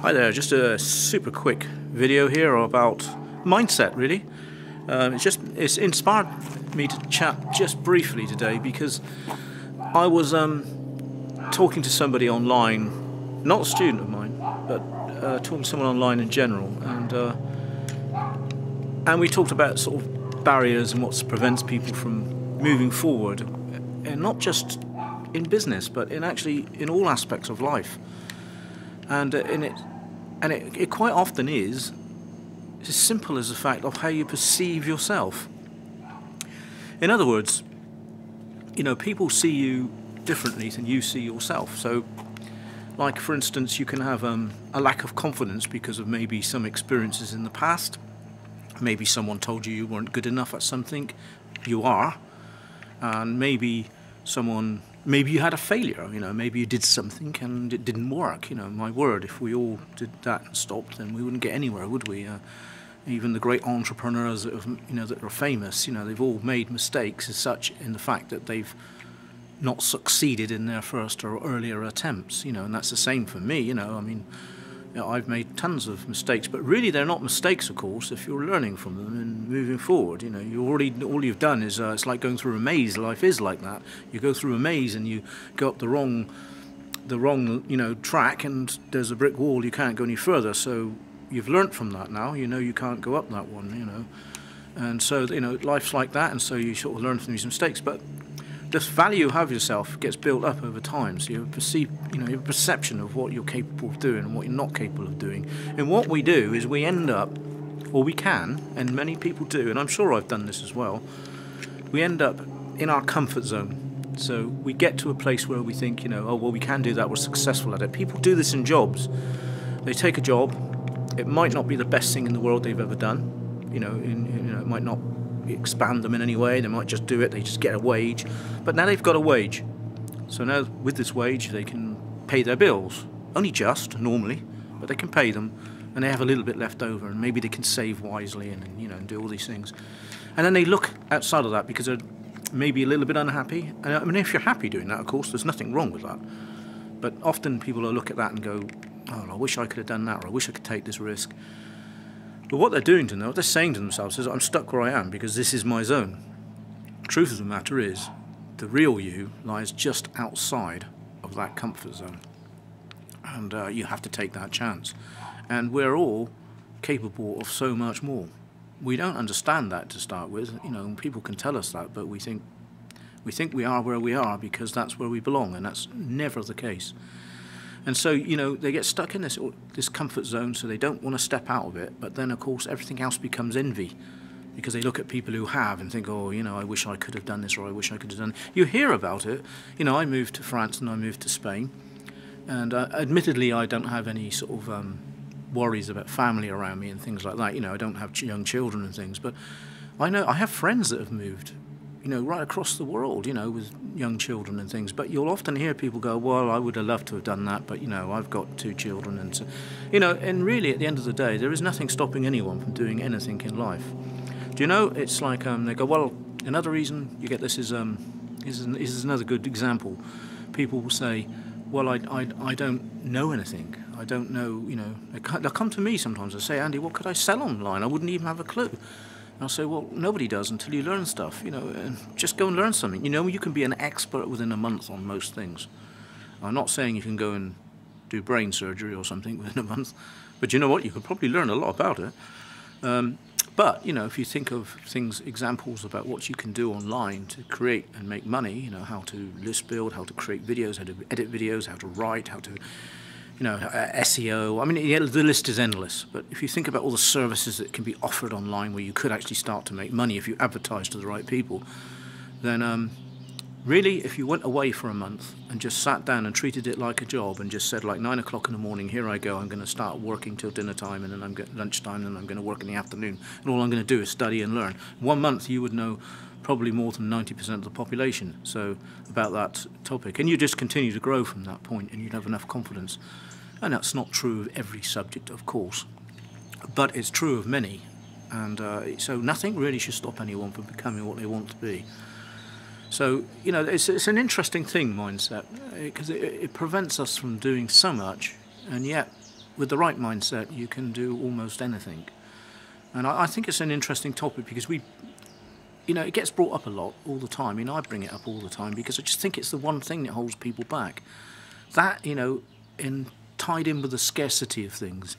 Hi there, just a super quick video here about mindset really. It's inspired me to chat just briefly today because I was talking to somebody online, not a student of mine, but talking to someone online in general, and we talked about sort of barriers and what prevents people from moving forward, and not just in business but in all aspects of life. It quite often is as simple as the fact of how you perceive yourself. In other words, people see you differently than you see yourself. So, like for instance, you can have a lack of confidence because of maybe some experiences in the past. Maybe someone told you weren't good enough at something. You are. And maybe you had a failure, maybe you did something and it didn't work. My word, if we all did that and stopped, then we wouldn't get anywhere, would we? Even the great entrepreneurs that are famous, they've all made mistakes as such in the fact that they've not succeeded in their first or earlier attempts, and that's the same for me. I've made tons of mistakes, but really they're not mistakes, of course, if you're learning from them and moving forward. All you've done is it's like going through a maze. Life is like that. You go through a maze and you go up the wrong track, and there's a brick wall. You can't go any further. So you've learnt from that now. You can't go up that one. And so life's like that, and so you sort of learn from these mistakes. But this value you have yourself gets built up over time, so you perceive, your perception of what you're capable of doing and what you're not capable of doing. And what we do is we end up, or we can, and many people do, and I'm sure I've done this as well, we end up in our comfort zone. So we get to a place where we think, oh, well, we can do that, we're successful at it. People do this in jobs. They take a job, it might not be the best thing in the world they've ever done, it might not expand them in any way, they might just do it, they just get a wage, but now they've got a wage. So now with this wage they can pay their bills, only just, normally, but they can pay them, and they have a little bit left over, and maybe they can save wisely and do all these things. And then they look outside of that because they're maybe a little bit unhappy. And if you're happy doing that, of course, there's nothing wrong with that. But often people will look at that and go, oh, I wish I could have done that, or I wish I could take this risk. But what they're doing to them, what they're saying to themselves is, I'm stuck where I am because this is my zone. The truth of the matter is, the real you lies just outside of that comfort zone. And you have to take that chance. And we're all capable of so much more. We don't understand that to start with. People can tell us that, but we think we are where we are because that's where we belong, and that's never the case. And so, they get stuck in this comfort zone, so they don't want to step out of it. But then, of course, everything else becomes envy because they look at people who have and think, oh, I wish I could have done this, or I wish I could have done. You hear about it. I moved to France and I moved to Spain. And admittedly, I don't have any sort of worries about family around me and things like that. I don't have young children and things. But I know I have friends that have moved, right across the world, with young children and things. But you'll often hear people go, well, I would have loved to have done that, but, I've got 2 children. And so, and really at the end of the day, there is nothing stopping anyone from doing anything in life. Do it's like they go, well, another reason you get this is another good example. People will say, well, I don't know anything. I don't know, they'll come to me sometimes and say, Andy, what could I sell online? I wouldn't even have a clue. I'll say, well, nobody does until you learn stuff, and just go and learn something. You can be an expert within a month on most things. I'm not saying you can go and do brain surgery or something within a month, but you know what? You could probably learn a lot about it. But, if you think of examples about what you can do online to create and make money, how to list build, how to create videos, how to edit videos, how to write, how to SEO. The list is endless. But if you think about all the services that can be offered online where you could actually start to make money if you advertise to the right people, then really, if you went away for a month and just sat down and treated it like a job and just said, like, 9 o'clock in the morning, here I go, I'm going to start working till dinner time, and then I'm going lunchtime, and I'm going to work in the afternoon, and all I'm going to do is study and learn. 1 month, you would know probably more than 90% of the population about that topic. And you just continue to grow from that point, and you'd have enough confidence. And that's not true of every subject, of course, but it's true of many. And so nothing really should stop anyone from becoming what they want to be. So, it's an interesting thing, mindset, because it prevents us from doing so much, and yet with the right mindset, you can do almost anything. And I think it's an interesting topic because it gets brought up a lot all the time. I bring it up all the time because I just think it's the one thing that holds people back. That, tied in with the scarcity of things,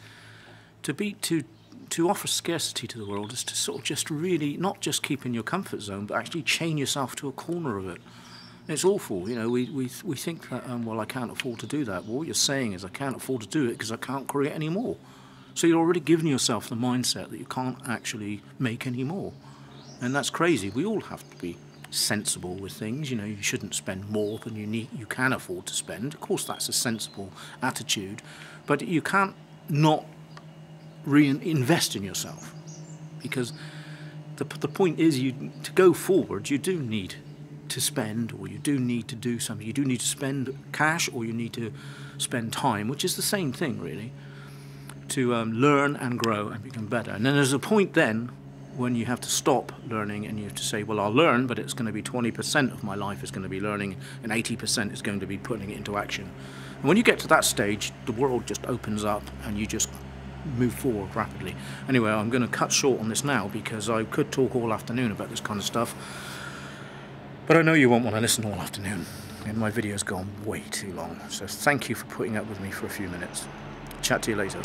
to offer scarcity to the world is to sort of just really not just keep in your comfort zone, but actually chain yourself to a corner of it. It's awful, we think that, well, I can't afford to do that. Well, what you're saying is I can't afford to do it because I can't create any more. So you're already giving yourself the mindset that you can't actually make any more. And that's crazy. We all have to be sensible with things. You shouldn't spend more than you can afford to spend. Of course, that's a sensible attitude. But you can't not reinvest in yourself. Because the point is, to go forward, you do need to spend, or you do need to do something. You do need to spend cash, or you need to spend time, which is the same thing, really, to learn and grow and become better. And then there's a point then when you have to stop learning and you have to say, well, I'll learn, but it's going to be 20% of my life is going to be learning and 80% is going to be putting it into action. And when you get to that stage, the world just opens up and you just move forward rapidly. Anyway, I'm going to cut short on this now because I could talk all afternoon about this kind of stuff, but I know you won't want to listen all afternoon, and my video's gone way too long. So thank you for putting up with me for a few minutes. Chat to you later.